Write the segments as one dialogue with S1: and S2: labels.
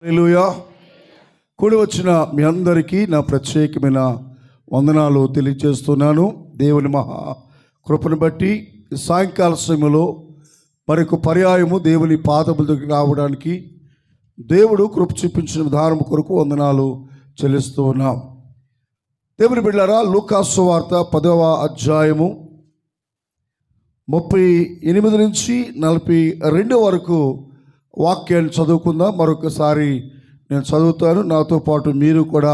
S1: హల్లెలూయా. కూడి వచ్చిన మీ అందరికీ నా ప్రత్యేకమైన వందనాలు తెలియజేస్తున్నాను. దేవుని మహా కృపను బట్టి సాయంకాల సమయంలో మరొక పర్యాయము దేవుని పాదముల దగ్గరికి రావడానికి దేవుడు కృప చూపించిన విధానం కొరకు వందనాలు చెల్లిస్తూ ఉన్నాం. దేవుని బిడ్డలారా, లూకా సువార్త 10వ అధ్యాయము 38 నుంచి 42 వరకు వాక్యాన్ని చదువుకుందాం. మరొకసారి నేను చదువుతాను, నాతో పాటు మీరు కూడా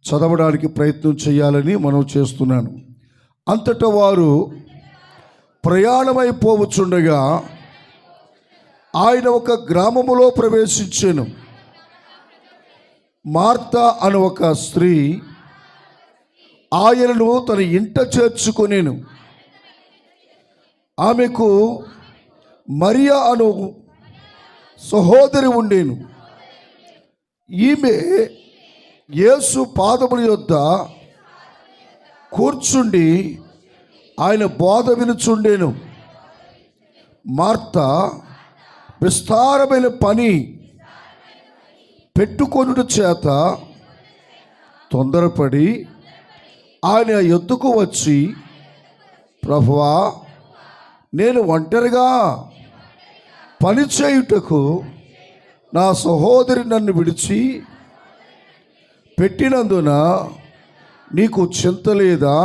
S1: చదవడానికి ప్రయత్నం చేయాలని మనం చేస్తున్నాను. అంతటా వారు ప్రయాణమైపోవచ్చుండగా ఆయన ఒక గ్రామములో ప్రవేశించెను. మార్తా అను ఒక స్త్రీ ఆయనను తన ఇంట చేర్చుకొనెను. ఆమెకు మరియా అను సహోదరి ఉండేను. ఈమె యేసు పాదముల యొద్ద కూర్చుండి ఆయన బోధ వినుచుండెను. మార్తా విస్తారమైన పని పెట్టుకొనుట చేత తొందరపడి ఆయన యొద్దకు వచ్చి, ప్రభువా, నేను ఒంటరిగా పని చేయుటకు నా సహోదరి నన్ను విడిచి పెట్టినందున నీకు చింత లేదా?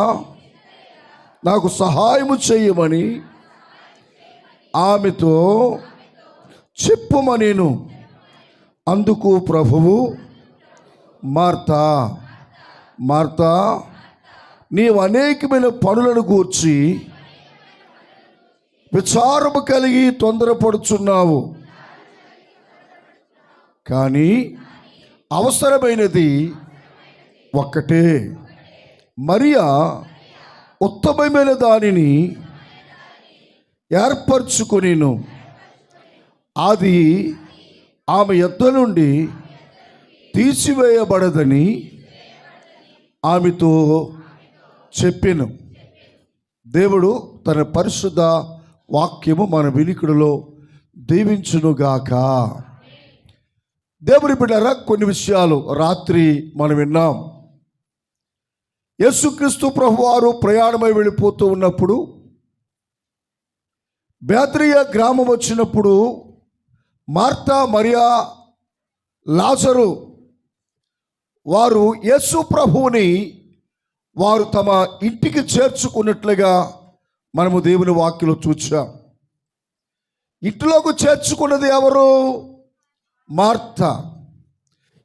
S1: నాకు సహాయము చేయమని ఆమెతో చెప్పుమనేను. అందుకు ప్రభువు, మార్తా, మార్తా, నీవు అనేకమైన పనులను గూర్చి విచారము కలిగి తొందరపడుచున్నావు, కానీ అవసరమైనది ఒక్కటే. మరియా ఉత్తమమైన దానిని ఏర్పరచుకొనెను. అది ఆమె యొద్ద నుండి తీసివేయబడదని ఆమెతో చెప్పెను. దేవుడు తన పరిశుద్ధ వాక్యము మన వినికిడిలో దీవించునుగాక. దేవుని బిడ్డలారా, కొన్ని విషయాలు రాత్రి మనం విన్నాం. యేసుక్రీస్తు ప్రభువారు ప్రయాణమై వెళ్ళిపోతూ ఉన్నప్పుడు బేత్నియా గ్రామం వచ్చినప్పుడు మార్తా, మరియా, లాజరు వారు యేసు ప్రభువుని వారు తమ ఇంటికి చేర్చుకున్నట్లుగా మనము దేవుని వాక్యలో చూచాం. ఇంటిలోకి చేర్చుకున్నది ఎవరు? మార్తా.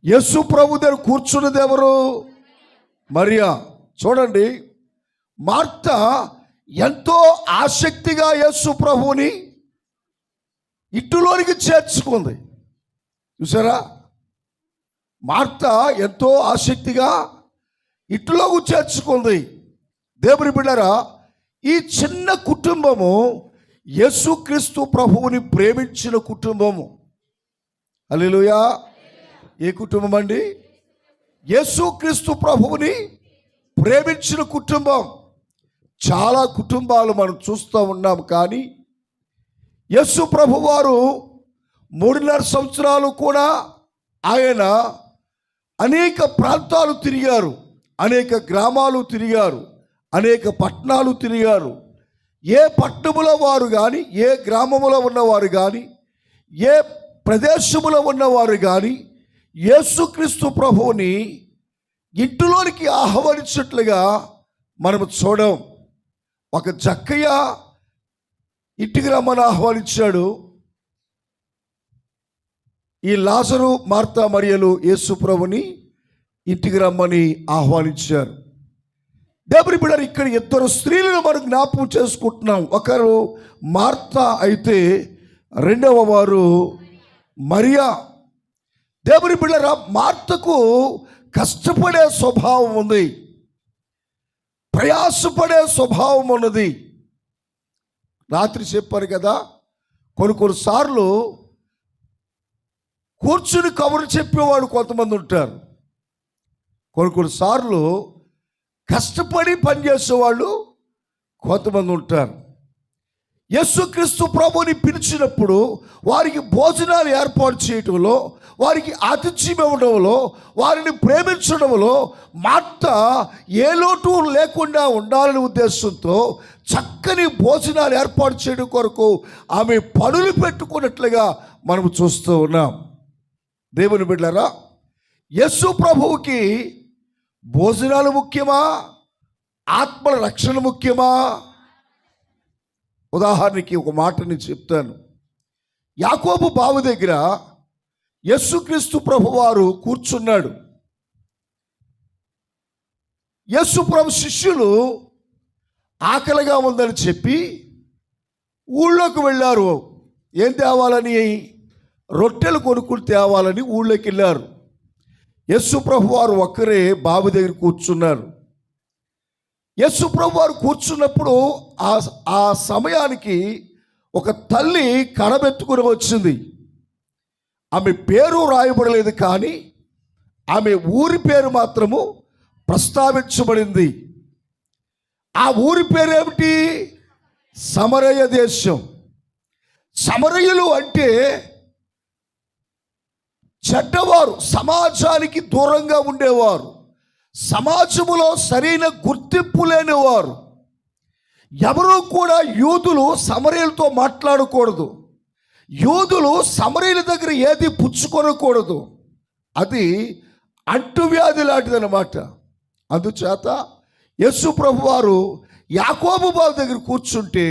S1: యేసు ప్రభు దగ్గర కూర్చున్నది ఎవరు? మరియా. చూడండి, మార్తా ఎంతో ఆసక్తిగా యేసు ప్రభువుని ఇంటిలోనికి చేర్చుకుంది. చూసారా? మార్తా ఎంతో ఆసక్తిగా ఇంటిలోకి చేర్చుకుంది. దేవుని బిడ్డలారా, ఈ చిన్న కుటుంబము యేసుక్రీస్తు ప్రభువుని ప్రేమించిన కుటుంబము. హల్లెలూయా. ఏ కుటుంబం అండి? యేసుక్రీస్తు ప్రభువుని ప్రేమించిన కుటుంబం. చాలా కుటుంబాలు మనం చూస్తూ ఉన్నాం, కానీ యేసు ప్రభువారు 3.5 సంవత్సరాలు కూడా ఆయన అనేక ప్రాంతాలు తిరిగారు, అనేక గ్రామాలు తిరిగారు, అనేక పట్టణాలు తిరిగారు. ఏ పట్టణములో వారు కానీ, ఏ గ్రామములో ఉన్నవారు కానీ, ఏ ప్రదేశములో ఉన్నవారు కానీ యేసుక్రీస్తు ప్రభువుని ఇంటిలోనికి ఆహ్వానించినట్లుగా మనము చూడం. ఒక జక్కయ్య ఇంటికి రమ్మని ఆహ్వానించాడు. ఈ లాజరు, మార్తా, మరియలు యేసు ప్రభుని ఇంటికి రమ్మని ఆహ్వానించారు. దేవుని బిడ్డలారా, ఇక్కడ 2 స్త్రీలను మనం జ్ఞాపకం చేసుకుంటున్నాం. ఒకరు మార్తా అయితే రెండవ వారు మరియా. దేవుని బిడ్డలారా, మార్తకు కష్టపడే స్వభావం ఉంది, ప్రయాసపడే స్వభావం ఉన్నది. రాత్రి చెప్పారు కదా, కొన్నిసార్లు కూర్చుని కబురు చెప్పేవాడు కొంతమంది ఉంటారు, కొన్నిసార్లు కష్టపడి పనిచేసేవాళ్ళు కొంతమంది ఉంటారు. యేసుక్రీస్తు ప్రభుని పిలిచినప్పుడు వారికి భోజనాలు ఏర్పాటు చేయటంలో, వారికి ఆతిథ్యం ఇవ్వడంలో, వారిని ప్రేమించడంలో మార్త ఏ లోటు లేకుండా ఉండాలనే ఉద్దేశంతో చక్కని భోజనాలు ఏర్పాటు చేయడం కొరకు ఆమె పనులు పెట్టుకున్నట్లుగా మనం చూస్తూ ఉన్నాం. దేవుని బిడ్డలారా, యేసు ప్రభువుకి భోజనాలు ముఖ్యమా, ఆత్మల రక్షణ ముఖ్యమా? ఉదాహరణకి ఒక మాట నేను చెప్తాను. యాకోబు బావి దగ్గర యేసుక్రీస్తు ప్రభువారు కూర్చున్నాడు. యేసు ప్రభు శిష్యులు ఆకలిగా ఉందని చెప్పి ఊళ్ళోకి వెళ్ళారు. ఏం తేవాలని? రొట్టెలు కొనుక్కుని తేవాలని ఊళ్ళోకి వెళ్ళారు. యేసు ప్రభువారు ఒక్కరే బావి దగ్గర కూర్చున్నారు. యేసు ప్రభువారు కూర్చున్నప్పుడు ఆ సమయానికి ఒక తల్లి కడబెత్తుకుని వచ్చింది. ఆమె పేరు రాయబడలేదు, కానీ ఆమె ఊరి పేరు మాత్రము ప్రస్తావించబడింది. ఆ ఊరి పేరు ఏమిటి? సమరయ దేశం. సమరయులు అంటే చెడ్డవారు, సమాజానికి దూరంగా ఉండేవారు, సమాజములో సరైన గుర్తింపు లేనివారు. ఎవరూ కూడా యూదులు సమరయులతో మాట్లాడకూడదు, యూదులు సమరయుల దగ్గర ఏది పుచ్చుకొనకూడదు. అది అంటువ్యాధి లాంటిదన్నమాట. అందుచేత యేసు ప్రభు వారు యాకోబు బావి దగ్గర కూర్చుంటే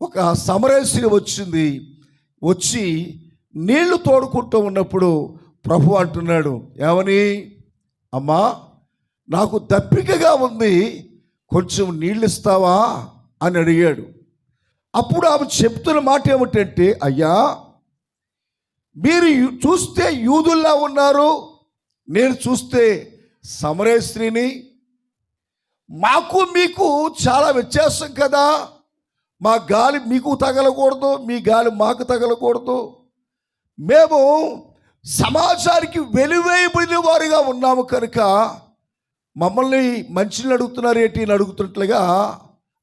S1: ఒక సమరయస్త్రీ వచ్చింది. వచ్చి నీళ్లు తోడుకుంటూ ఉన్నప్పుడు ప్రభు అంటున్నాడు, ఏమని? అమ్మా, నాకు దప్పికగా ఉంది, కొంచెం నీళ్ళు ఇస్తావా అని అడిగాడు. అప్పుడు ఆమె చెప్తున్న మాట ఏమిటంటే, అయ్యా, మీరు చూస్తే యూదుల్లా ఉన్నారు, నేను చూస్తే సమరయ స్త్రీని. మాకు మీకు చాలా వ్యత్యాసం కదా. మా గాలి మీకు తగలకూడదు, మీ గాలి మాకు తగలకూడదు. మేము సమాజానికి వెలివేయబడిన వారిగా ఉన్నాము కనుక మమ్మల్ని మంచిని అడుగుతున్నారు ఏంటి అని అడుగుతున్నట్లుగా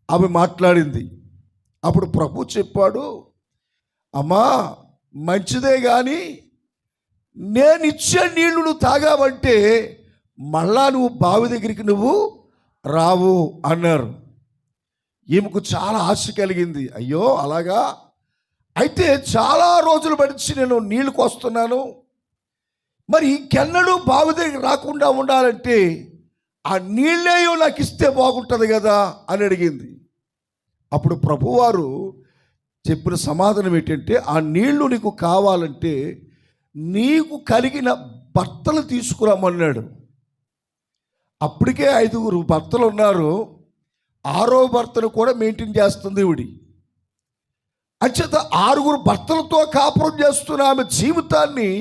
S1: ఆమె మాట్లాడింది. అప్పుడు ప్రభు చెప్పాడు, అమ్మా, మంచిదే కానీ నేను ఇచ్చే నీళ్లు నువ్వు తాగావంటే మళ్ళా నువ్వు బావి దగ్గరికి నువ్వు రావు అన్నారు. ఈమెకు చాలా ఆశ కలిగింది. అయ్యో, అలాగా అయితే చాలా రోజులు పడిచి నేను నీళ్ళకి వస్తున్నాను, మరి ఇంకెన్నడూ బావి దగ్గర రాకుండా ఉండాలంటే ఆ నీళ్ళేయో నాకు ఇస్తే బాగుంటుంది కదా అని అడిగింది. అప్పుడు ప్రభువారు చెప్పిన సమాధానం ఏంటంటే, ఆ నీళ్లు నీకు కావాలంటే నీకు కలిగిన భర్తలు తీసుకురామన్నాడు. అప్పటికే 5 భర్తలు ఉన్నారు, 6వ భర్తను కూడా మెయింటైన్ చేస్తుంది ఈవిడి. అంచేత 6 భర్తలతో కాపురం చేస్తున్న ఆమె జీవితాన్ని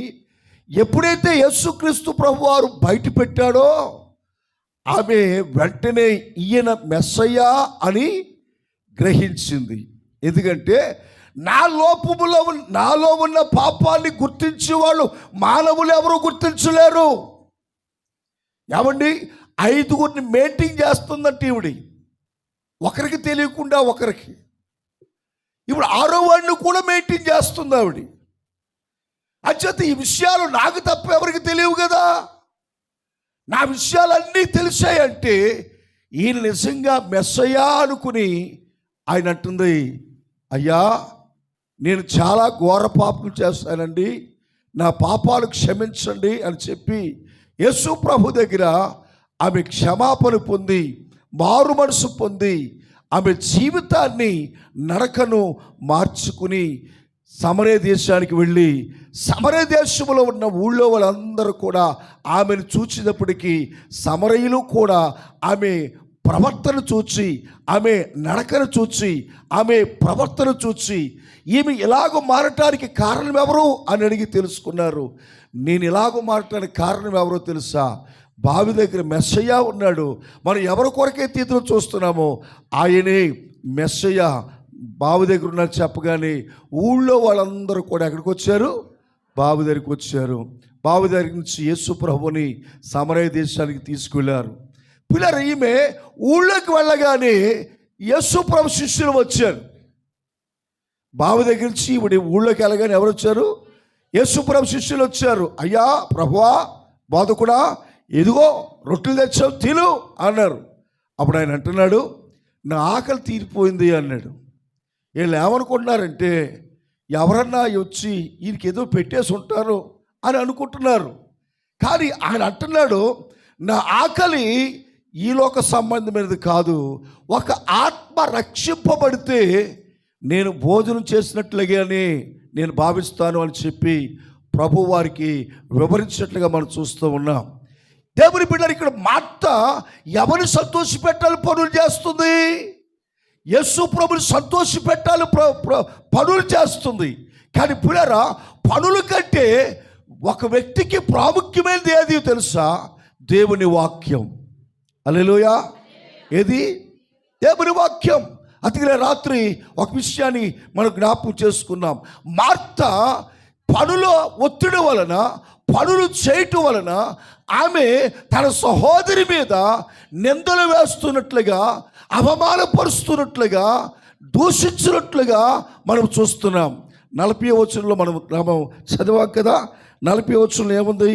S1: ఎప్పుడైతే యేసుక్రీస్తు ప్రభువారు బయట పెట్టాడో ఆమె వెంటనే ఈయన మెస్సయ్యా అని గ్రహించింది. ఎందుకంటే నాలో ఉన్న పాపాన్ని గుర్తించే వాళ్ళు మానవులు ఎవరు గుర్తించలేరు. ఏమండి, 5 మెయింటైన్ చేస్తుందంటే ఈవిడి, ఒకరికి తెలియకుండా ఒకరికి. ఇప్పుడు 6వ వాడిని కూడా మెయింటైన్ చేస్తుంది ఆవిడ. అంచేత ఈ విషయాలు నాకు తప్ప ఎవరికి తెలియవు కదా. నా విషయాలన్నీ తెలిసాయంటే ఈయన నిజంగా మెస్సయ్యా అనుకుని ఆయన అంటుంది, అయ్యా, నేను చాలా ఘోర పాపం చేస్తానండి, నా పాపాలు క్షమించండి అని చెప్పి యేసు ప్రభు దగ్గర ఆమె క్షమాపణ పొంది మారు మనసు పొంది ఆమె జీవితాన్ని నడకను మార్చుకుని సమరయ దేశానికి వెళ్ళి సమరయ దేశంలో ఉన్న ఊళ్ళో వాళ్ళందరూ కూడా ఆమెను చూసినప్పటికీ సమరయులు కూడా ఆమె ప్రవర్తన చూచి, ఆమె నడకను చూచి, ఆమె ప్రవర్తన చూచి ఈమె ఇలాగో మారటానికి కారణం ఎవరు అని అడిగి తెలుసుకున్నారు. నేను ఇలాగో మారటానికి కారణం ఎవరో తెలుసా? బావి దగ్గర మెస్సయ్య ఉన్నాడు. మనం ఎవరి కొరకైతే ఎదురు చూస్తున్నామో ఆయనే మెస్సయ్య బావి దగ్గర ఉన్నారు చెప్పగానే ఊళ్ళో వాళ్ళందరూ కూడా ఎక్కడికి వచ్చారు? బావి దగ్గరికి వచ్చారు. బావి దగ్గర నుంచి యేసు ప్రభుని సమరయ దేశానికి తీసుకువెళ్ళారు. పిల్లలు, ఈమె ఊళ్ళోకి వెళ్ళగానే యేసు ప్రభు శిష్యులు వచ్చారు. బావి దగ్గర నుంచి ఇప్పుడు ఊళ్ళోకి వెళ్ళగానే ఎవరు వచ్చారు? యేసుప్రభు శిష్యులు వచ్చారు. అయ్యా, ప్రభువా, బోధకుడా, ఇదిగో రొట్టెలు తెచ్చావు, తిను అన్నారు. అప్పుడు ఆయన అంటున్నాడు, నా ఆకలి తీరిపోయింది అన్నాడు. వీళ్ళు ఏమనుకుంటున్నారంటే ఎవరన్నా వచ్చి ఈయనకి ఏదో పెట్టేసి ఉంటారు అని అనుకుంటున్నారు. కానీ ఆయన అంటున్నాడు, నా ఆకలి ఈ లోక సంబంధమైనది కాదు, ఒక ఆత్మ రక్షింపబడితే నేను భోజనం చేసినట్లుగానే నేను భావిస్తాను అని చెప్పి ప్రభు వారికి వివరించినట్లుగా మనం చూస్తూ ఉన్నాం. దేవుని బిడ్డలు, ఇక్కడ మార్త ఎవరిని సంతోషపెట్టాలి పనులు చేస్తుంది? యేసు ప్రభుని సంతోషపెట్టాలి పనులు చేస్తుంది. కానీ పిల్లరా, పనుల కంటే ఒక వ్యక్తికి ప్రాముఖ్యమైనది ఏది తెలుసా? దేవుని వాక్యం. హల్లెలూయా. ఏది? దేవుని వాక్యం. అందుకనే రాత్రి ఒక విషయాన్ని మనం జ్ఞాపకం చేసుకున్నాం. మార్త పనుల ఒత్తిడి వలన, పనులు చేయటం వలన ఆమె తన సహోదరి మీద నిందలు వేస్తున్నట్లుగా, అవమానపరుస్తున్నట్లుగా, దూషించినట్లుగా మనం చూస్తున్నాం. 40వ వచనంలో మనం చదివాం కదా. 40వ వచనంలో ఏముంది?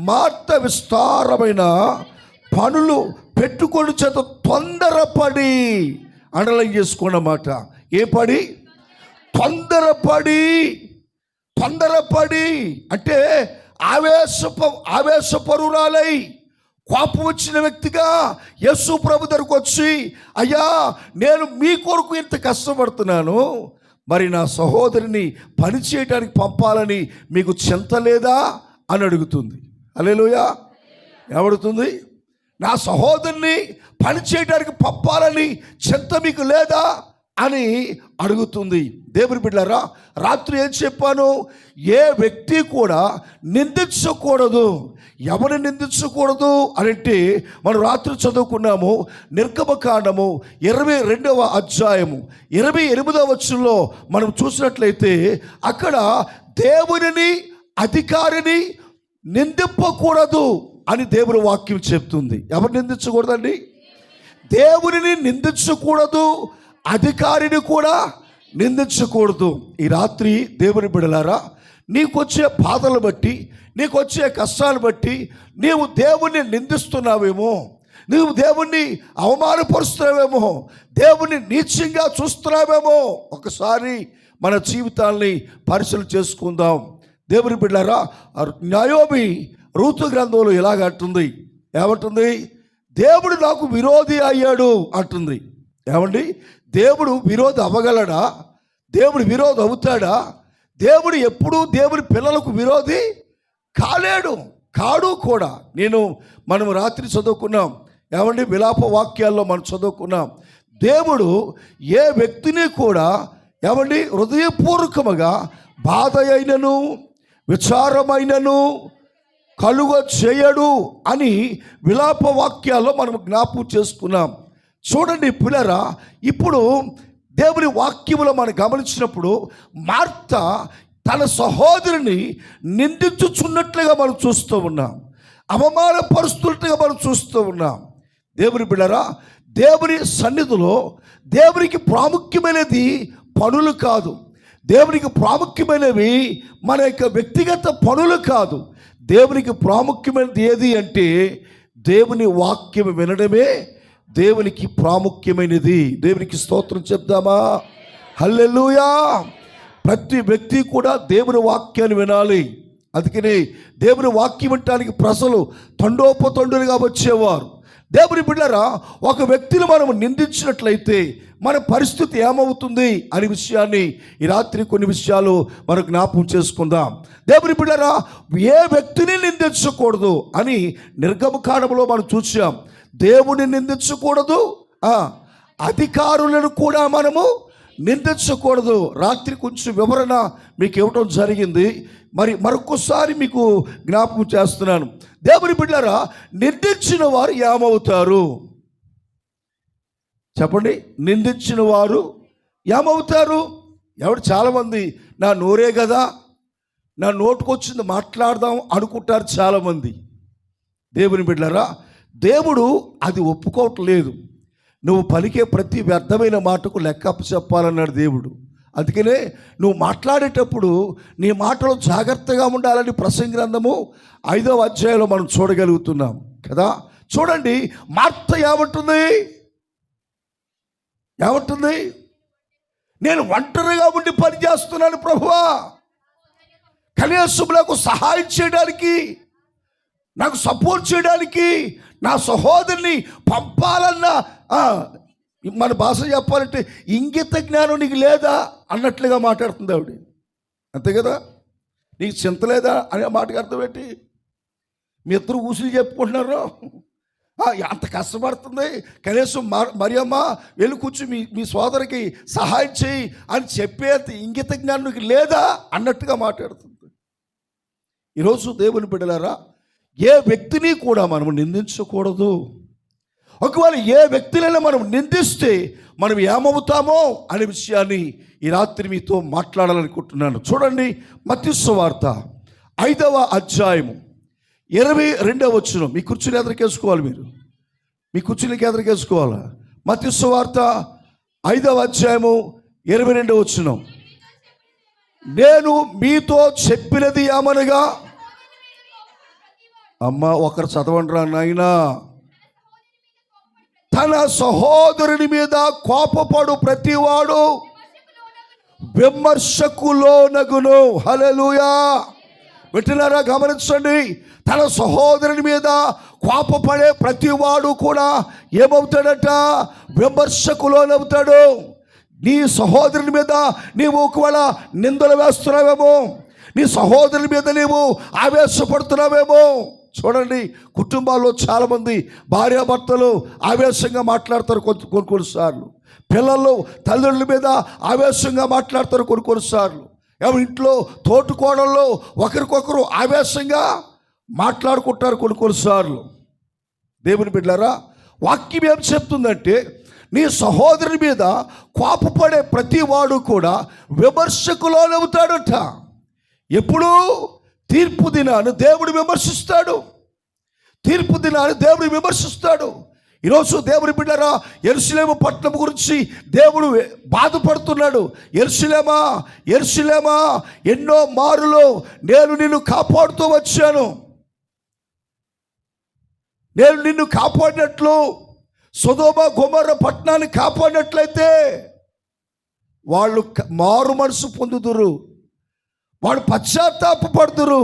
S1: మార్త విస్తారమైన పనులు పెట్టుకొని చేత తొందరపడి, అండర్లైన్ చేసుకోండి. ఏ పడి? తొందరపడి అంటే ఆవేశపరురాలై, కోపం వచ్చిన వ్యక్తిగా యేసు ప్రభు దగ్గరకు వచ్చి, అయ్యా, నేను మీ కొరకు ఇంత కష్టపడుతున్నాను, మరి నా సహోదరిని పని చేయడానికి పంపాలని మీకు చింత లేదా అని అడుగుతుంది. హల్లెలూయా. ఏమడుగుతుంది? నా సహోదరిని పని చేయడానికి పంపాలని చింత మీకు లేదా అని అడుగుతుంది. దేవుని బిడ్డలారా, రాత్రి ఏం చెప్పాను? ఏ వ్యక్తి కూడా నిందించకూడదు. ఎవరిని నిందించకూడదు అంటే మనం రాత్రి చదువుకున్నాము. నిర్గమకాండము 22వ అధ్యాయము 28వ వచనంలో మనం చూసినట్లయితే అక్కడ దేవునిని, అధికారిని నిందింపకూడదు అని దేవుని వాక్యం చెప్తుంది. ఎవరు నిందించకూడదండి? దేవునిని నిందించకూడదు, అధికారిని కూడా నిందించకూడదు. ఈ రాత్రి దేవుని బిడ్డలారా, నీకు వచ్చే బాధలు బట్టి, నీకు వచ్చే కష్టాలు బట్టి నీవు దేవుణ్ణి నిందిస్తున్నావేమో, నీవు దేవుణ్ణి అవమానపరుస్తున్నావేమో, దేవుణ్ణి నీచంగా చూస్తున్నావేమో. ఒకసారి మన జీవితాల్ని పరిశీలన చేసుకుందాం. దేవుని బిడ్డలారా, నయోమి రూతు గ్రంథంలో ఇలాగంటుంది. ఏమంటుంది? దేవుడు నాకు విరోధి అయ్యాడు అంటుంది. ఏమండి? దేవుడు విరోధి అవ్వగలడా? దేవుడు విరోధి అవుతాడా? దేవుడు ఎప్పుడూ దేవుని పిల్లలకు విరోధి కాడు కూడా. మనం రాత్రి చదువుకున్నాం. ఏమండి? విలాప వాక్యాల్లో మనం చదువుకున్నాం. దేవుడు ఏ వ్యక్తిని కూడా ఏమండి హృదయపూర్వకముగా బాధ అయినను విచారమైనను కలుగ చేయడు అని విలాప వాక్యాల్లో మనం జ్ఞాపకం చేసుకున్నాం. చూడండి పిల్లరా, ఇప్పుడు దేవుని వాక్యములో మనం గమనించినప్పుడు మార్త తన సహోదరిని నిందించుచున్నట్లుగా మనం చూస్తూ ఉన్నాం, అవమానపరుస్తున్నట్లుగా మనం చూస్తూ ఉన్నాం. దేవుని బిడ్డరా, దేవుని సన్నిధిలో దేవునికి ప్రాముఖ్యమైనది పనులు కాదు, దేవునికి ప్రాముఖ్యమైనవి మన యొక్క వ్యక్తిగత పనులు కాదు. దేవునికి ప్రాముఖ్యమైనది ఏది అంటే దేవుని వాక్యం వినడమే దేవునికి ప్రాముఖ్యమైనది. దేవునికి స్తోత్రం చెప్దామా? హల్లెలూయా. ప్రతి వ్యక్తి కూడా దేవుని వాక్యాన్ని వినాలి. అందుకని దేవుని వాక్యం వినటానికి ప్రజలు తండోపతండులుగా వచ్చేవారు. దేవుని బిడ్డలారా, ఒక వ్యక్తిని మనం నిందించినట్లయితే మన పరిస్థితి ఏమవుతుంది అనే విషయాన్ని ఈ రాత్రి కొన్ని విషయాలు మనం జ్ఞాపకం చేసుకుందాం. దేవుని బిడ్డలారా, ఏ వ్యక్తిని నిందించకూడదు అని నిర్గమకాండములో మనం చూసాం. దేవుని నిందించకూడదు, అధికారులను కూడా మనము నిందించకూడదు. రాత్రి కొంచెం వివరణ మీకు ఇవ్వడం జరిగింది, మరొకసారి మీకు జ్ఞాపకం చేస్తున్నాను. దేవుని బిడ్డలారా, నిందించిన వారు ఏమవుతారు చెప్పండి? నిందించిన వారు ఏమవుతారు? చాలామంది నా నోరే కదా, నా నోటుకొచ్చింది మాట్లాడదాం అనుకుంటారు చాలామంది. దేవుని బిడ్డలారా, దేవుడు అది ఒప్పుకోవట్లేదు. నువ్వు పలికే ప్రతి వ్యర్థమైన మాటకు లెక్క చెప్పాలన్నాడు దేవుడు. అందుకనే నువ్వు మాట్లాడేటప్పుడు నీ మాటలు జాగ్రత్తగా ఉండాలని ప్రసంగి గ్రంథము 5వ అధ్యాయంలో మనం చూడగలుగుతున్నాం కదా. చూడండి, మార్త ఏమంటుంది? నేను ఒంటరిగా ఉండి పని చేస్తున్నాను ప్రభువా, కనీసం నాకు సహాయం చేయడానికి, నాకు సపోర్ట్ చేయడానికి నా సహోదరిని పంపాలన్న మన భాష చెప్పాలంటే ఇంగిత జ్ఞానం నీకు లేదా అన్నట్లుగా మాట్లాడుతుంది ఆవిడ. అంతే కదా, నీకు చింత లేదా అనే మాటకి అర్థం ఏంటి? మీ ఇద్దరు ఊసులు చెప్పుకుంటున్నారు, అంత కష్టపడుతుంది, కనీసం మరియమ్మ వెళ్ళి కూర్చు మీ సోదరికి సహాయం చేయి అని చెప్పేంత ఇంగిత జ్ఞానం నీకు లేదా అన్నట్టుగా మాట్లాడుతుంది. ఈరోజు దేవుని బిడ్డలారా, ఏ వ్యక్తిని కూడా మనం నిందించకూడదు. ఒకవేళ ఏ వ్యక్తులైనా మనం నిందిస్తే మనం ఏమవుతామో అనే విషయాన్ని ఈ రాత్రి మీతో మాట్లాడాలనుకుంటున్నాను. చూడండి, మత్తయి సువార్త 5వ అధ్యాయము 22వ వచనం. మీ కుర్చీలు ఎదురుకేసుకోవాలి, మీ కుర్చీలకి ఎదురుకేసుకోవాలి. మత్తయి సువార్త 5వ అధ్యాయము 22వ వచనం. నేను మీతో చెప్పినది ఏమనగా, అమ్మ ఒకరు చదవండి రా నాయనా, తన సహోదరుని మీద కోపపడు ప్రతివాడు విమర్శకు లోనగును. హల్లెలూయా. వింటున్నారా? గమనించండి, తన సహోదరుని మీద కోపపడే ప్రతివాడు కూడా ఏమవుతాడట? విమర్శకు లోనవుతాడు. నీ సహోదరుని మీద నీవు ఒకవేళ నిందలు వేస్తున్నావేమో, నీ సహోదరుని మీద నీవు ఆవేశపడుతున్నావేమో. చూడండి, కుటుంబాల్లో చాలామంది భార్యాభర్తలు ఆవేశంగా మాట్లాడతారు కొన్నిసార్లు. పిల్లలు తల్లిదండ్రుల మీద ఆవేశంగా మాట్లాడతారు కొన్నిసార్లు. ఇంట్లో తోటికోడళ్ళు ఒకరికొకరు ఆవేశంగా మాట్లాడుకుంటారు కొన్నిసార్లు. దేవుని బిడ్డలారా, వాక్యం ఏం చెప్తుందంటే, నీ సహోదరుని మీద కోపపడే ప్రతి వాడు కూడా విమర్శకు లోనవుతాడట. ఎప్పుడు? తీర్పు దినాన్ని దేవుడు విమర్శిస్తాడు. తీర్పు దినాన్ని దేవుడు విమర్శిస్తాడు. ఈరోజు దేవుని బిడ్డలారా, యెరూషలేము పట్టణం గురించి దేవుడు బాధపడుతున్నాడు. యెరూషలేమా, యెరూషలేమా, ఎన్నో మారులు నేను నిన్ను కాపాడుతూ వచ్చాను. నేను నిన్ను కాపాడినట్లు సొదొమ గొమొర్రా పట్టణాన్ని కాపాడినట్లయితే వాళ్ళు మారు మనసు పొందుదురు, వాడు పశ్చాత్తాపపడుదురు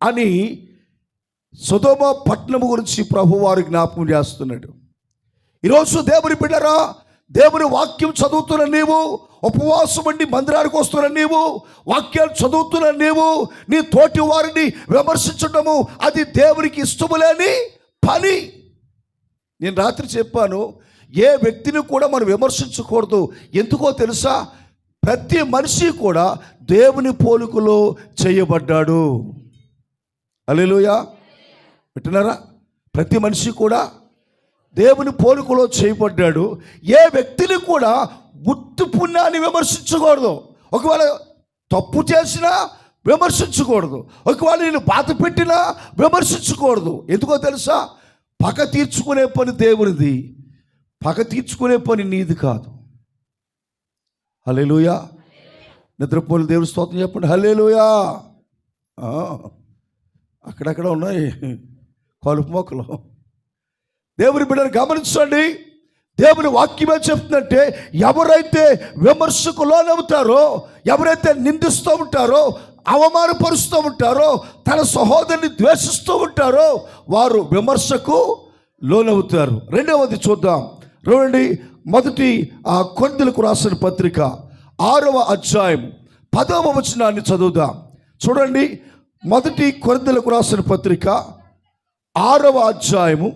S1: అని సొదొమ పట్టణం గురించి ప్రభు వారు జ్ఞాపకం చేస్తున్నాడు. ఈరోజు దేవుని బిడ్డరా, దేవుని వాక్యం చదువుతున్న నీవు, ఉపవాసం ఉండి మందిరానికి వస్తున్న నీవు, వాక్యాలు చదువుతున్న నీవు, నీ తోటి వారిని విమర్శించడము అది దేవునికి ఇష్టము లేని పని. నేను రాత్రి చెప్పాను, ఏ వ్యక్తిని కూడా మనం విమర్శించకూడదు. ఎందుకో తెలుసా? ప్రతి మనిషి కూడా దేవుని పోలికలో చేయబడ్డాడు. హల్లెలూయా. వింటున్నారా? ప్రతి మనిషి కూడా దేవుని పోలికలో చేయబడ్డాడు. ఏ వ్యక్తిని కూడా గుర్తు పుణ్యాన్ని విమర్శించకూడదు. ఒకవేళ తప్పు చేసినా విమర్శించకూడదు. ఒకవేళ నేను బాధ పెట్టినా విమర్శించకూడదు. ఎందుకో తెలుసా? పగ తీర్చుకునే పని దేవునిది, పగ తీర్చుకునే పని నీది కాదు. హల్లెలూయా. నిద్రపోయిన దేవుని స్తోత్రం చెప్పండి. హల్లెలూయా. అక్కడక్కడ ఉన్నాయి కలుపు మొక్కలు. దేవుని బిడ్డను గమనించండి, దేవుని వాక్యమే చెప్తుందంటే, ఎవరైతే విమర్శకు లోనవుతారో, ఎవరైతే నిందిస్తూ ఉంటారో, అవమానపరుస్తూ ఉంటారో, తన సహోదరుని ద్వేషిస్తూ ఉంటారో, వారు విమర్శకు లోనవుతారు. రెండవది చూద్దాం. చూడండి, మొదటి కొరింథీయులకు రాసిన పత్రిక 6వ అధ్యాయం 10వ వచనాన్ని చదువుదాం. చూడండి, మొదటి కొరింథీయులకు రాసిన పత్రిక 6వ అధ్యాయము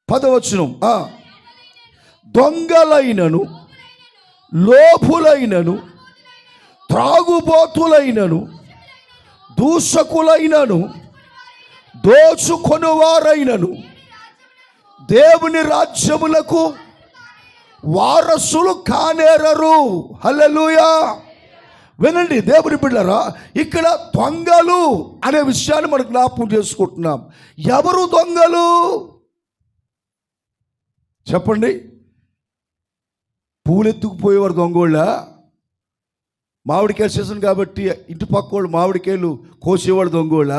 S1: 10వ వచనం. దొంగలైనను, లోపులైనను, త్రాగుబోతులైనను, దూషకులైనను, దోచుకొనువారైనను దేవుని రాజ్యములకు వారసులు కానేరరు. హల్లెలూయా. వినండి దేవుని బిడ్డలారా, ఇక్కడ దొంగలు అనే విషయాన్ని మనం జ్ఞాపకం చేసుకుంటున్నాం. ఎవరు దొంగలు చెప్పండి? పూలెత్తుకుపోయేవారు దొంగోళ్ళ? మామిడికాయ సీజన్ కాబట్టి ఇంటి పక్క వాళ్ళు మామిడికాయలు కోసేవాళ్ళు దొంగోళ్ళ,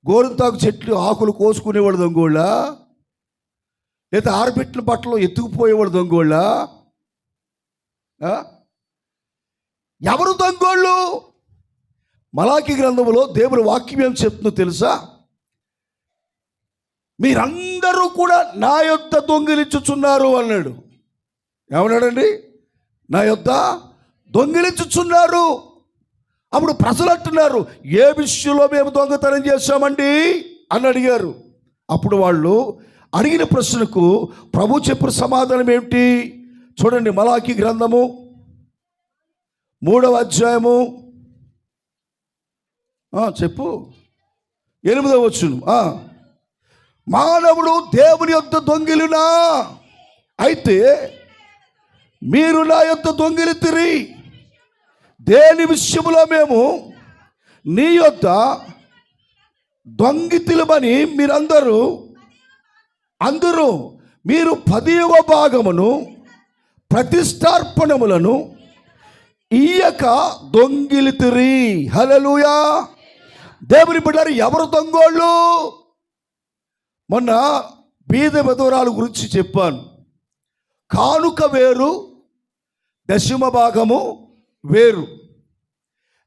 S1: గోరింతాకు చెట్లు ఆకులు కోసుకునేవాళ్ళు దొంగోళ్ళ, లేదా ఆరబెట్టిన బట్టలు ఎత్తుకుపోయేవాళ్ళు దొంగోళ్ళ? ఎవరు దొంగోళ్ళు? మలాకి గ్రంథంలో దేవుని వాక్యం ఏం చెప్తుందో తెలుసా? మీరందరూ కూడా నా యొద్ద దొంగిలించుచున్నారు అన్నాడు. ఏమన్నాడండి? నా యొద్ద దొంగిలించుచున్నారు. అప్పుడు ప్రజలు అంటున్నారు, ఏ విషయంలో మేము దొంగతనం చేశామండి అని అడిగారు. అప్పుడు వాళ్ళు అడిగిన ప్రశ్నకు ప్రభు చెప్పిన సమాధానం ఏమిటి చూడండి. మలాకి గ్రంథము 3వ అధ్యాయము చెప్పు 8వ వచనం. మానవుడు దేవుని యొద్ద దొంగిలినా, అయితే మీరు నా యొద్ద దొంగిలితిరి. దేని విషయంలో మేము నీ యొద్ద దొంగితిలమని అందరూ మీరు 10వ భాగమును ప్రతిష్టార్పణములను ఇయ్యక దొంగిలితిరి. హల్లెలూయా. దేవుని బిడ్డలారా, ఎవరు దొంగోళ్ళు? మొన్న బీద విధవరాలు గురించి చెప్పాను. కానుక వేరు, దశమ భాగము వేరు.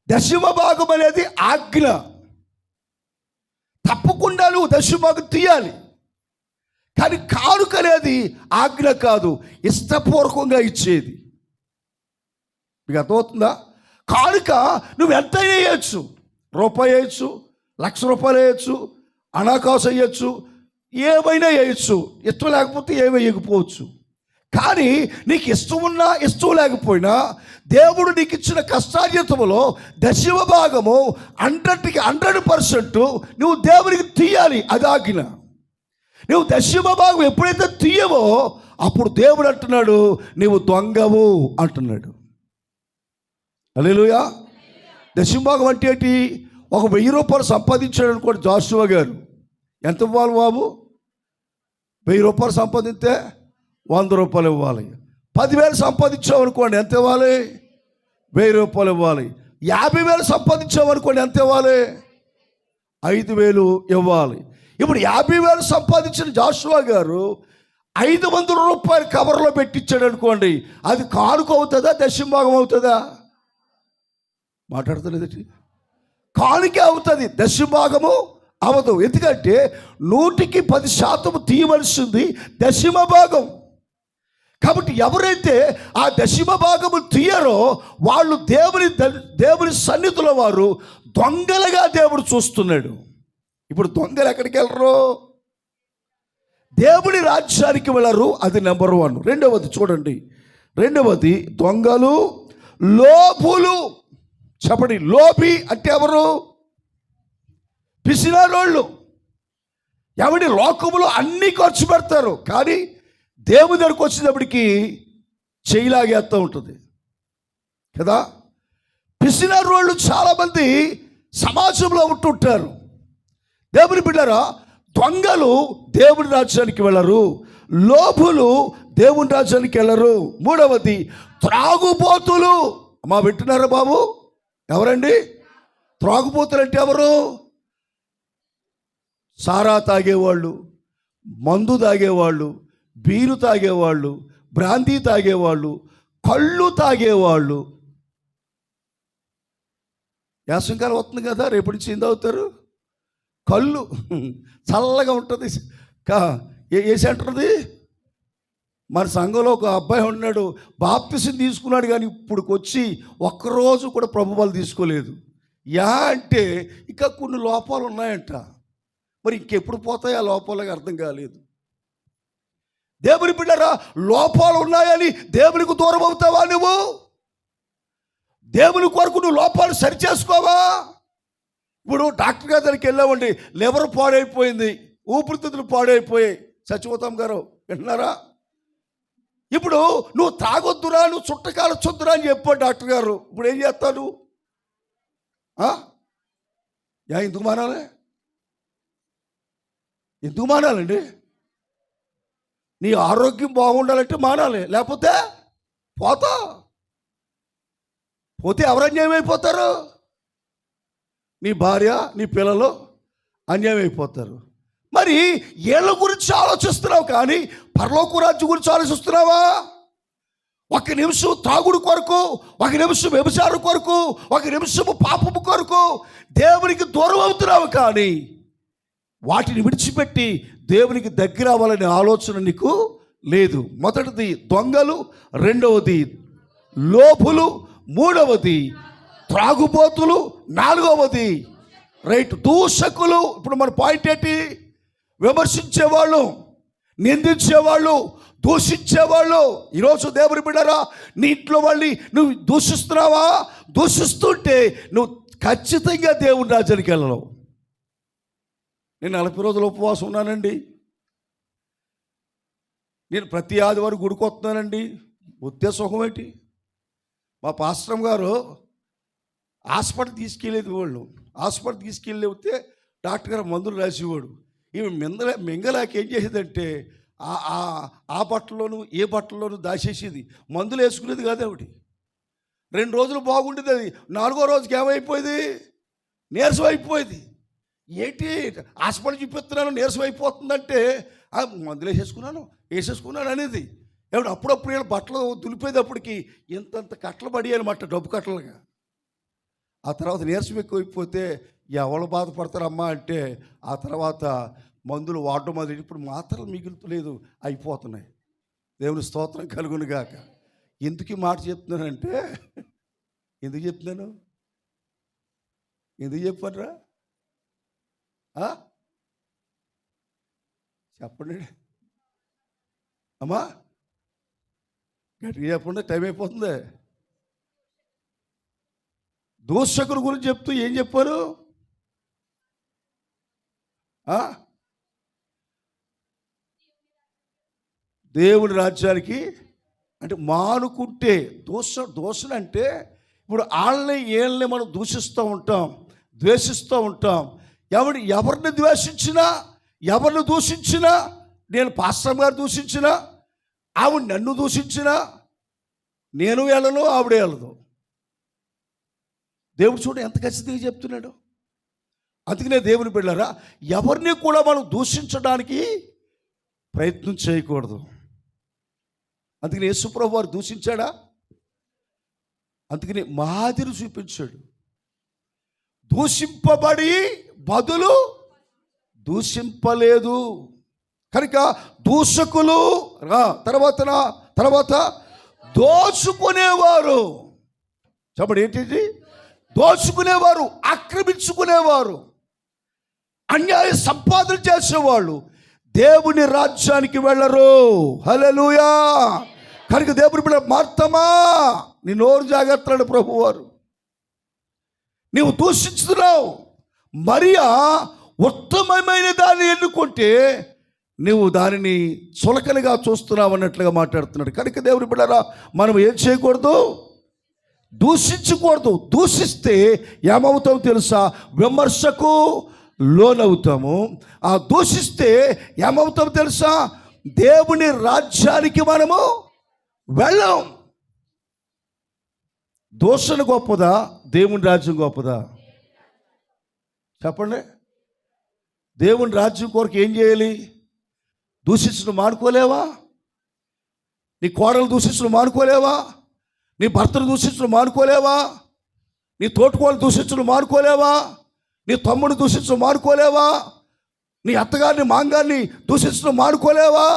S1: దశమ భాగం అనేది ఆజ్ఞ, తప్పకుండా నువ్వు దశమ భాగం తీయాలి. కానీ కానుక అనేది ఆజ్ఞ కాదు, ఇష్టపూర్వకంగా ఇచ్చేది. మీకు అర్థమవుతుందా? కానుక నువ్వు ఎంత వేయచ్చు, రూపాయి వేయచ్చు, ₹1,00,000 వేయచ్చు, అనాకాసు వేయచ్చు, ఏమైనా వేయచ్చు. ఇష్టం లేకపోతే ఏమి వేయకపోవచ్చు. కానీ నీకు ఇష్టం ఉన్నా ఇష్టం లేకపోయినా దేవుడు నీకు ఇచ్చిన కష్టార్జితములో దశమ భాగము 100% నువ్వు దేవునికి తీయాలి. అది ఆజ్ఞ. నువ్వు దశమ భాగం ఎప్పుడైతే తీయవో అప్పుడు దేవుడు అంటున్నాడు, నీవు దొంగవు అంటున్నాడు. హల్లెలూయా. దశమ భాగం అంటే ఏంటి? ఒక ₹1000 సంపాదించాడు అనుకోండి జాషువా గారు. ఎంత ఇవ్వాలి బాబు? ₹1000 సంపాదిస్తే ₹100 ఇవ్వాలి. 10,000 సంపాదించావు అనుకోండి, ఎంత ఇవ్వాలి? ₹1000 ఇవ్వాలి. 50,000 సంపాదించావు అనుకోండి, ఎంత ఇవ్వాలి? 5,000 ఇవ్వాలి. ఇప్పుడు 50,000 సంపాదించిన జాషువా గారు ₹500 కవర్లో పెట్టించాడు అనుకోండి, అది కానుక అవుతుందా, దశమ భాగం అవుతుందా? మాట్లాడుతున్నది కానుకే అవుతుంది, దశమ భాగము అవదు. ఎందుకంటే 100% తీయవలసింది దశమ భాగం. కాబట్టి ఎవరైతే ఆ దశమ భాగము తీయరో వాళ్ళు దేవుని సన్నిధిలో వారు దొంగలుగా దేవుడు చూస్తున్నాడు. ఇప్పుడు దొంగలు ఎక్కడికి వెళ్ళరు? దేవుని రాజ్యానికి వెళ్ళరు. అది నెంబర్ 1. రెండవది చూడండి, రెండవది దొంగలు, లోపులు. చెప్పండి, లోపి అంటే ఎవరు? పిసినారోళ్ళు. ఎవడి లోకములో అన్నీ ఖర్చు పెడతారు, కానీ దేవుని దగ్గరికి వచ్చేటప్పటికి చేయలాగేస్తూ ఉంటుంది కదా. పిసినారోళ్ళు చాలామంది సమాజంలో ఉంటుంటారు. దేవుని బిడ్డలారా, దొంగలు దేవుని రాజ్యానికి వెళ్ళరు, లోపులు దేవుని రాజ్యానికి వెళ్ళరు. మూడవది త్రాగుబోతులు. అమ్మా వింటున్నారా బాబు? ఎవరండి త్రాగుబోతులు? అంటే ఎవరు? సారా తాగేవాళ్ళు, మందు తాగేవాళ్ళు, బీరు తాగేవాళ్ళు, బ్రాందీ తాగేవాళ్ళు, కళ్ళు తాగేవాళ్ళు. యాసంకాలం వస్తుంది కదా, రేపటి నుంచి ఏం తాగుతారు? కళ్ళు. చల్లగా ఉంటుంది. ఏ సెంటర్ది? మన సంఘంలో ఒక అబ్బాయి ఉన్నాడు, బాప్తిసం తీసుకున్నాడు, కానీ ఇప్పుడుకి వచ్చి ఒక్కరోజు కూడా ప్రభువాలు తీసుకోలేదు. అంటే ఇంకా కొన్ని లోపాలు ఉన్నాయంట. మరి ఇంకెప్పుడు పోతాయి ఆ లోపాలకు అర్థం కాలేదు. దేవుని బిడ్డరా, లోపాలు ఉన్నాయని దేవునికి దూరం అవుతావా నువ్వు? దేవుని కొరకు నువ్వు లోపాలు సరిచేసుకోవా? ఇప్పుడు డాక్టర్ గారి దగ్గరికి వెళ్ళామండి, లివర్ పాడైపోయింది, ఊపిరితిత్తులు పాడైపోయాయి. సత్యవతం గారు వింటున్నారా? ఇప్పుడు నువ్వు తాగొద్దురా, నువ్వు చుట్టకాల చొద్దురా అని చెప్పాడు డాక్టర్ గారు. ఇప్పుడు ఏం చేస్తాను? ఎందుకు మానాలి? ఎందుకు మానాలండి? నీ ఆరోగ్యం బాగుండాలంటే మానాలి, లేకపోతే పోతే ఎవరు అన్యాయం అయిపోతారు? నీ భార్య, నీ పిల్లలు అన్యాయం అయిపోతారు. మరి వీళ్ళ గురించి ఆలోచిస్తున్నావు కానీ పరలోక రాజ్యం గురించి ఆలోచిస్తున్నావా? ఒక నిమిషం తాగుడు కొరకు, ఒక నిమిషం వ్యభిచారం కొరకు, ఒక నిమిషం పాపము కొరకు దేవునికి దూరం అవుతున్నావు కానీ వాటిని విడిచిపెట్టి దేవునికి దగ్గర అవ్వాలనే ఆలోచన నీకు లేదు. మొదటిది దొంగలు, రెండవది లోపులు, మూడవది త్రాగుబోతులు, నాలుగవది దూషకులు. ఇప్పుడు మన పాయింట్ ఏంటి? విమర్శించేవాళ్ళు, నిందించేవాళ్ళు, దూషించేవాళ్ళు. ఈరోజు దేవుని బిడ్డరా, నీ ఇంట్లో వాళ్ళని నువ్వు దూషిస్తున్నావా? దూషిస్తుంటే నువ్వు ఖచ్చితంగా దేవుని రాజ్యానికి వెళ్ళలేవు. నేను 40 రోజులు ఉపవాసం ఉన్నానండి. నేను ప్రతి ఆదివారం గుడికి వస్తున్నానండి. ఉద్దేశం ఏంటి? మా పాస్టర్ గారు హాస్పిటల్ తీసుకెళ్ళేది. హాస్పిటల్ తీసుకెళ్ళి వస్తే డాక్టర్ గారు మందులు రాసేవాడు. ఈమె మింగలేక ఏం చేసేదంటే ఆ బట్టల్లోనూ ఏ బట్టల్లోనూ దాచేసేది. మందులు వేసుకునేది కాదు ఆవిడ. 2 రోజులు బాగుండేది, అది 4వ రోజుకి ఏమైపోయేది? నీరసం అయిపోయేది. ఏంటి హాస్పిటల్ చూపిస్తున్నాను నీరసం అయిపోతుందంటే మందులు వేసేసుకున్నాను అనేది. ఏమిటి అప్పుడప్పుడు వీళ్ళు బట్టలు దులిపేటప్పటికి ఇంతంత కట్టలు పడి అనమాట, డబ్బు కట్టలుగా. ఆ తర్వాత నీరసం ఎక్కువైపోతే ఎవరు బాధపడతారమ్మా అంటే ఆ తర్వాత మందులు వాడడం మొదలు. ఇప్పుడు మాత్రలు మిగులుతలేదు, అయిపోతున్నాయి. దేవుని స్తోత్రం కలుగును గాక. ఎందుకు ఈ మాట చెప్తున్నానంటే, ఎందుకు చెప్తున్నాను? ఎందుకు చెప్పారా? చెప్పండి అమ్మా, గట్టిగా చెప్పండి, టైం అయిపోతుంది. దూషకుల గురించి చెప్తూ ఏం చెప్పారు? దేవుని రాజ్యానికి అంటే మానుకుంటే దూషణ అంటే ఇప్పుడు వీళ్ళని మనం దూషిస్తూ ఉంటాం, ద్వేషిస్తూ ఉంటాం. ఎవరిని ద్వేషించినా, ఎవరిని దూషించినా, నేను పాస్టర్ గారు దూషించినా, ఆవిడ నన్ను దూషించినా నేను వెళ్ళను, ఆవిడే వెళ్ళదు. దేవుడు చూడ ఎంత ఖచ్చితంగా చెప్తున్నాడు. అందుకనే దేవుని బిడ్డలారా, ఎవరిని కూడా మనం దూషించడానికి ప్రయత్నం చేయకూడదు. అందుకని యేసుప్రభువు వారు దూషించాడా? అందుకని మాదిరి చూపించాడు. దూషింపబడి బదులు దూషింపలేదు కనుక దూషకులు, తర్వాత దోచుకునేవారు. చెప్పండి ఏంటి? దోచుకునేవారు, ఆక్రమించుకునేవారు, అన్యాయ సంపాదన చేసేవాళ్ళు దేవుని రాజ్యానికి వెళ్ళరు. హల్లెలూయా. కనుక దేవుని బిడ్డ మార్తమా, నీ నోరు జాగ్రత్తలు ప్రభువారు. నీవు దూషిస్తున్నావు. మరియా ఉత్తమమైన దాన్ని ఎన్నుకుంటే నువ్వు దానిని చులకనగా చూస్తున్నావు అన్నట్లుగా మాట్లాడుతున్నాడు. కనుక దేవుని బిడ్డరా, మనం ఏం చేయకూడదు? దూషించకూడదు. దూషిస్తే ఏమవుతామో తెలుసా? విమర్శకు లోనవుతాము. ఆ దూషిస్తే ఏమవుతామో తెలుసా? దేవుని రాజ్యానికి మనము వెళ్ళాం. దూషణ గొప్పదా, దేవుని రాజ్యం గొప్పదా? చెప్పండి. దేవుని రాజ్యం కొరకు ఏం చేయాలి? దూషించడం మానుకోలేవా? నీ కోడలు దూషించడం మానుకోలేవా? నీ భర్తను దూషించడం మానుకోలేవా? నీ తోటికోడలు దూషించడం మానుకోలేవా? నీ తమ్ముడు దూషించడం మానుకోలేవా? నీ అత్తగారిని మాంగారిని దూషించడం మానుకోలేవా?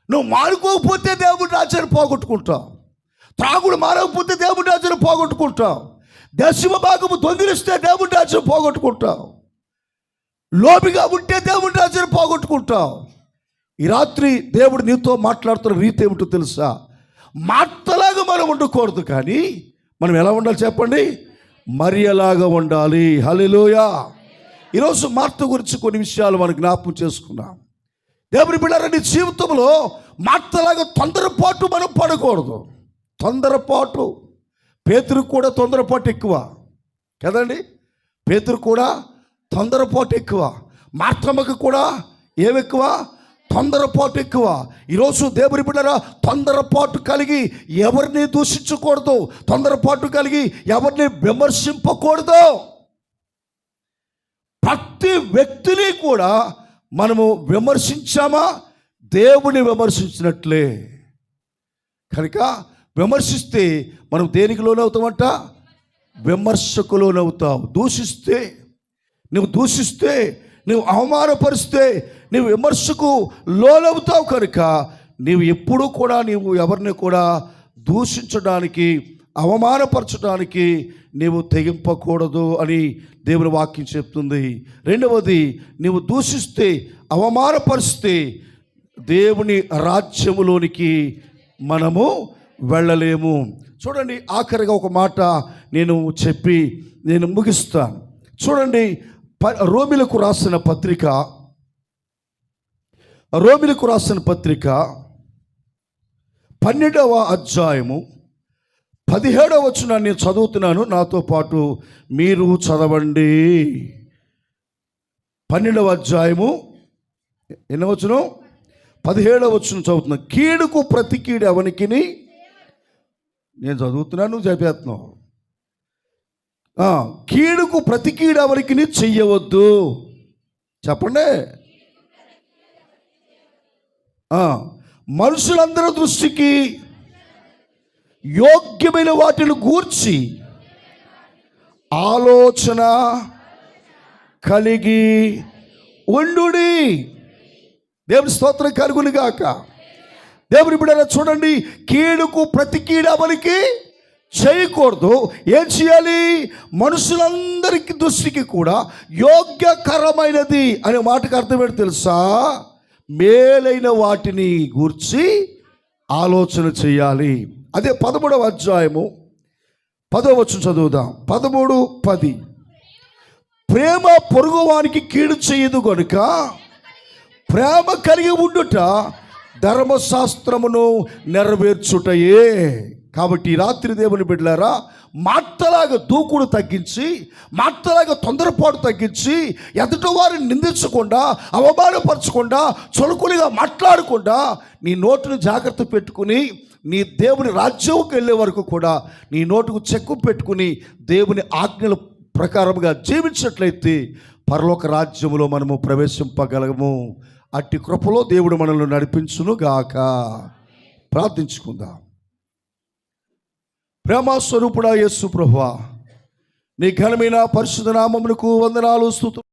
S1: నువ్వు మానుకోకపోతే దేవుడి రాజ్యాన్ని పోగొట్టుకుంటావు. త్రాగుడు మానకపోతే దేవుడి రాజ్యాన్ని పోగొట్టుకుంటావు. దశమ భాగము దొంగిలిస్తే దేవుడి రాజ్యం పోగొట్టుకుంటావు. లోబిగా ఉంటే దేవుడి రాజ్యాన్ని పోగొట్టుకుంటావు. ఈ రాత్రి దేవుడు నీతో మాట్లాడుతున్న రీతి ఏమిటో తెలుసా? మార్తలాగా మనం ఉండకూడదు, కానీ మనం ఎలా ఉండాలి చెప్పండి? మరియలాగా ఉండాలి. హల్లెలూయా. ఈరోజు మార్త గురించి కొన్ని విషయాలు మనం జ్ఞాపకం చేసుకున్నాం. దేవుని బిడ్డలారా, నీ జీవితంలో మార్తలాగా తొందరపాటు మనం పడకూడదు. తొందరపాటు, పేతురు కూడా తొందరపాటు ఎక్కువ కదండి. పేతురు కూడా తొందరపాటు ఎక్కువ. మార్తమ్మకు కూడా ఏమెక్కువ? తొందరపాటు ఎక్కువ. ఈరోజు దేవుని బిడ్డలారా, తొందరపాటు కలిగి ఎవరిని దూషించకూడదు, తొందరపాటు కలిగి ఎవరిని విమర్శింపకూడదు. ప్రతి వ్యక్తిని కూడా మనము విమర్శించామా దేవుని విమర్శించినట్లే. కనుక విమర్శిస్తే మనం దేనికి లోనవుతామంట? విమర్శకు లోనవుతావు. దూషిస్తే నువ్వు అవమానపరిస్తే నువ్వు విమర్శకు లోనవుతావు. కనుక నీవు ఎప్పుడూ కూడా నీవు ఎవరిని కూడా దూషించడానికి, అవమానపరచడానికి నీవు తెగింపకూడదు అని దేవుని వాక్యం చెప్తుంది. రెండవది, నీవు దూషిస్తే, అవమానపరిస్తే దేవుని రాజ్యములోనికి మనము వెళ్ళలేము. చూడండి, ఆఖరిగా ఒక మాట నేను చెప్పి నేను ముగిస్తాను. చూడండి, రోమిలకు రాసిన పత్రిక 12వ అధ్యాయము 17వ వచనాన్ని నేను చదువుతున్నాను. నాతో పాటు మీరు చదవండి. 12వ అధ్యాయము ఎన్నో వచనం? 17వ వచనం చదువుతున్నాను. కీడుకు ప్రతి కీడు ఎవనికిని, నేను చదువుతున్నాను, నువ్వు చెప్పేస్తున్నావు. కీడుకు ప్రతి కీడు ఎవరికిని చెయ్యవద్దు. చెప్పండి. మనుషులందరి దృష్టికి యోగ్యమైన వాటిని గూర్చి ఆలోచన కలిగి ఉండుడి. దేవుని స్తోత్రం కలుగును గాక. దేవుని బిడ్డలారా, చూడండి, కీడుకు ప్రతి కీడు ఎవరికి చేయకూడదు. ఏం చేయాలి? మనుషులందరికి దృష్టికి కూడా యోగ్యకరమైనది అనే మాటకు అర్థం ఏంటి తెలుసా? మేలైన వాటిని గూర్చి ఆలోచన చేయాలి. అదే 13వ అధ్యాయము 10వ వచనం చదువుదాం. 13:10. ప్రేమ పొరుగువానికి కీడు చేయదు గనుక ప్రేమ కలిగి ఉండుట ధర్మశాస్త్రమును నెరవేర్చుటయే. కాబట్టి రాత్రి దేవుని బిడ్డలారా, మాటలాగా దూకుడు తగ్గించి, మాటలాగా తొందరపాటు తగ్గించి, ఎదుటి వారిని నిందించకుండా, అవమానపరచకుండా, చులకునిగా మాట్లాడకుండా నీ నోటును జాగ్రత్త పెట్టుకుని, నీ దేవుని రాజ్యంకి వెళ్ళే వరకు కూడా నీ నోటుకు చెక్కు పెట్టుకుని దేవుని ఆజ్ఞల ప్రకారంగా జీవించినట్లయితే పరలోక రాజ్యములో మనము ప్రవేశింపగలము. అట్టి కృపలో దేవుడు మనల్ని నడిపించును గాక. ప్రార్థించుకుందాం. ప్రేమ స్వరూపుడా యేసు ప్రభువా, నీ ఘనమైన పరిశుద్ధ నామమునకు వందనాలు, స్తుతులు.